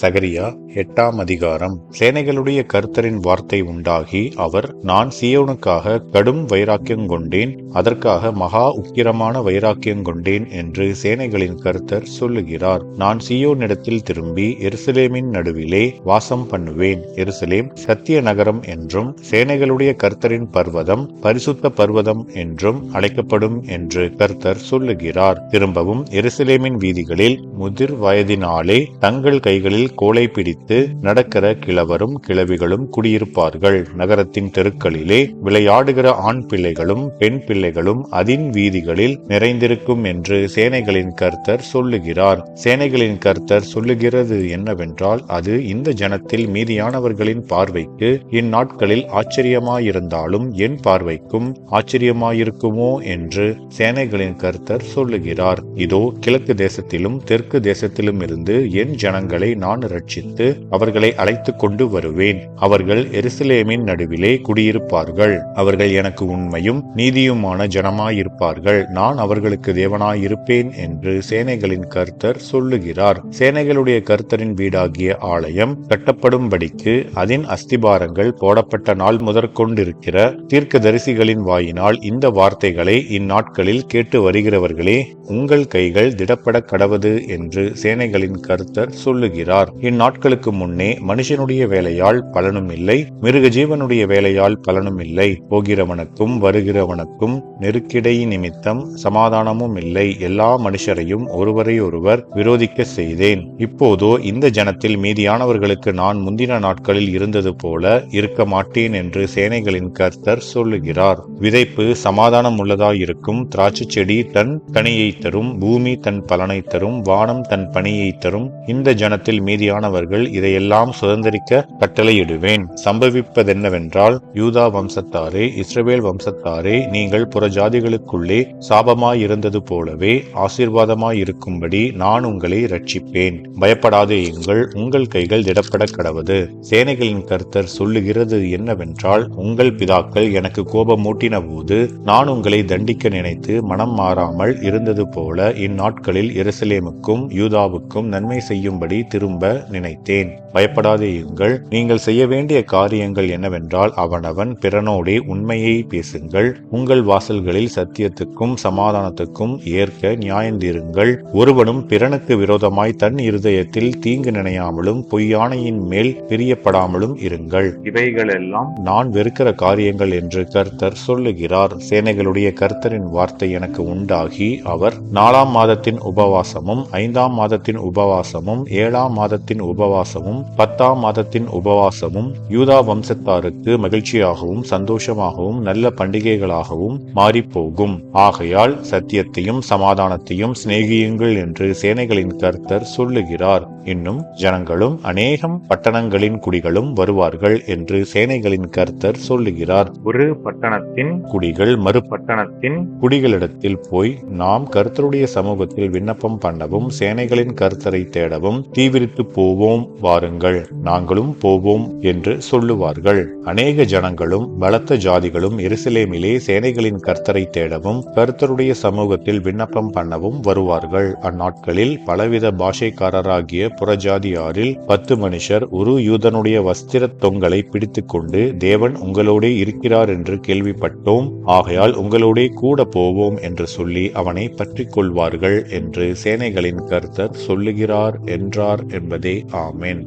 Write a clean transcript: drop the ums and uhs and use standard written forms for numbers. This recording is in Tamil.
சகரியா 8ஆம் அதிகாரம். சேனைகளுடைய கர்த்தரின் வார்த்தை உண்டாகி, அவர், நான் சீயோனுக்காக கடும் வைராக்கியம் கொண்டேன், அதற்காக மகா உக்கிரமான வைராக்கியம் கொண்டேன் என்று சேனைகளின் கர்த்தர் சொல்லுகிறார். நான் சீயோனிடத்தில் திரும்பி எருசலேமின் நடுவிலே வாசம் பண்ணுவேன். எருசலேம் சத்திய நகரம் என்றும் சேனைகளுடைய கர்த்தரின் பர்வதம் பரிசுத்த பர்வதம் என்றும் அழைக்கப்படும் என்று கர்த்தர் சொல்லுகிறார். திரும்பவும் எருசலேமின் வீதிகளில் முதிர் வயதினாலே தங்கள் கைகளில் கோலை பிடித்து நடக்கிற கிழவரும் கிழவிகளும் குடியிருப்பார்கள். நகரத்தின் தெருக்களிலே விளையாடுகிற ஆண் பிள்ளைகளும் பெண் பிள்ளைகளும் அதின் வீதிகளில் நிறைந்திருக்கும் என்று சேனைகளின் கர்த்தர் சொல்லுகிறார். சேனைகளின் கர்த்தர் சொல்லுகிறது என்னவென்றால், அது இந்த ஜனத்தில் மீதியானவர்களின் பார்வைக்கு இந்நாட்களில் ஆச்சரியமாயிருந்தாலும் என் பார்வைக்கும் ஆச்சரியமாயிருக்குமோ என்று சேனைகளின் கர்த்தர் சொல்லுகிறார். இதோ, கிழக்கு தேசத்திலும் தெற்கு தேசத்திலும் இருந்து என் ஜனங்களை நான் ரட்சித்து அவர்களை அழைத்து கொண்டு வருவேன். அவர்கள் எருசலேமின் நடுவிலே குடியிருப்பார்கள். அவர்கள் எனக்கு உண்மையும் நீதியுமான ஜனமாயிருப்பார்கள். நான் அவர்களுக்கு தேவனாயிருப்பேன் என்று சேனைகளின் கர்த்தர் சொல்லுகிறார். சேனைகளுடைய கர்த்தரின் வீடாகிய ஆலயம் கட்டப்படும்படிக்கு அதன் அஸ்திபாரங்கள் போடப்பட்ட நாள் முதற்கொண்டிருக்கிற தீர்க்கதரிசிகளின் வாயினால் இந்த வார்த்தைகளை இந்நாட்களில் கேட்டு வருகிறவர்களே, உங்கள் கைகள் திடப்பட கடவது என்று சேனைகளின் கர்த்தர் சொல்லுகிறார். இந்நாட்களுக்கு முன்னே மனுஷனுடைய வேலையால் பலனும் இல்லை, மிருக ஜீவனுடைய வேலையால் பலனும் இல்லை. போகிறவனுக்கும் வருகிறவனுக்கும் நெருக்கிடை நிமித்தம் சமாதானமும் இல்லை. எல்லா மனுஷரையும் ஒருவரை ஒருவர் விரோதிக்க செய்தேன். இப்போதோ இந்த ஜனத்தில் மீதியானவர்களுக்கு நான் முந்தின நாட்களில் இருந்தது போல இருக்க மாட்டேன் என்று சேனைகளின் கர்த்தர் சொல்லுகிறார். விதைப்பு சமாதானம் உள்ளதாயிருக்கும். திராட்சை செடி தன் கனியை தரும், பூமி தன் பலனை தரும், வானம் தன் பணியை தரும். இந்த ஜனத்தில் மீதியானவர்கள் இதையெல்லாம் சுதந்திரிக்க கட்டளையிடுவேன். சம்பவிப்பதென்னவென்றால், யூதா வம்சத்தாரே, இஸ்ரவேல் வம்சத்தாரே, நீங்கள் புறஜாதிகளுக்குள்ளே சாபமாயிருந்தது போலவே ஆசீர்வாதமாயிருக்கும்படி நான் உங்களை ரட்சிப்பேன். பயப்படாதேயுங்கள், உங்கள் கைகள் திடப்பட கடவது. சேனைகளின் கர்த்தர் சொல்லுகிறது என்னவென்றால், உங்கள் பிதாக்கள் எனக்கு கோபமூட்டின போது நான் உங்களை தண்டிக்க நினைத்து மனம் மாறாமல் இருந்தது போல இந்நாட்களில் எருசலேமுக்கும் யூதாவுக்கும் நன்மை செய்யும்படி திரும்ப நினைத்தேன். பயப்படாதேயுங்கள். நீங்கள் செய்ய வேண்டிய காரியங்கள் என்னவென்றால், அவனவன் பிறனோடே உண்மையை பேசுங்கள். உங்கள் வாசல்களில் சத்தியத்துக்கும் சமாதானத்துக்கும் ஏற்க நியாயந்தீருங்கள். ஒருவனும் பிறனுக்கு விரோதமாய் தன் இருதயத்தில் தீங்கு நினையாமலும் பொய்யானையின் மேல் பிரியப்படாமலும் இருங்கள். இவைகளெல்லாம் நான் வெறுக்கிற காரியங்கள் என்று கர்த்தர் சொல்லுகிறார். சேனைகளுடைய கர்த்தரின் வார்த்தை எனக்கு உண்டாகி, அவர் 4ஆம் மாதத்தின் உபவாசமும் 5ஆம் மாதத்தின் உபவாசமும் 7ஆம் மாதத்தின் உபவாசமும் 10ஆம் மாதத்தின் உபவாசமும் யூதா வம்சத்தாருக்கு மகிழ்ச்சியாகவும் சந்தோஷமாகவும் நல்ல பண்டிகைகளாகவும் மாறிப்போகும். ஆகையால் சத்தியத்தையும் சமாதானத்தையும் சிநேகியுங்கள் என்று சேனைகளின் கர்த்தர் சொல்லுகிறார். இன்னும் ஜனங்களும் அநேகம் பட்டணங்களின் குடிகளும் வருவார்கள் என்று சேனைகளின் கர்த்தர் சொல்லுகிறார். ஒரு பட்டணத்தின் குடிகள் மறு பட்டணத்தின் குடிகளிடத்தில் போய், நாம் கர்த்தருடைய சமூகத்தில் விண்ணப்பம் பண்ணவும் சேனைகளின் கர்த்தரை தேடவும் தீவிரித்து போவோம், வாருங்கள், நாங்களும் போவோம் என்று சொல்லுவார்கள். அநேக ஜனங்களும் பலத்த ஜாதிகளும் எருசலேமிலே சேனைகளின் கர்த்தரை தேடவும் கர்த்தருடைய சமூகத்தில் விண்ணப்பம் பண்ணவும் வருவார்கள். அந்நாட்களில் பலவித பாஷைக்காரராகிய புறஜாதியாரில் 10 மனுஷர் ஒரு யூதனுடைய வஸ்திர தொங்கலை பிடித்துக் கொண்டு, தேவன் உங்களோடே இருக்கிறார் என்று கேள்விப்பட்டோம், ஆகையால் உங்களோடே கூட போவோம் என்று சொல்லி அவனை பற்றிக் கொள்வார்கள் என்று சேனைகளின் கர்த்தர் சொல்லுகிறார் என்றார் என்பதே. ஆமென்.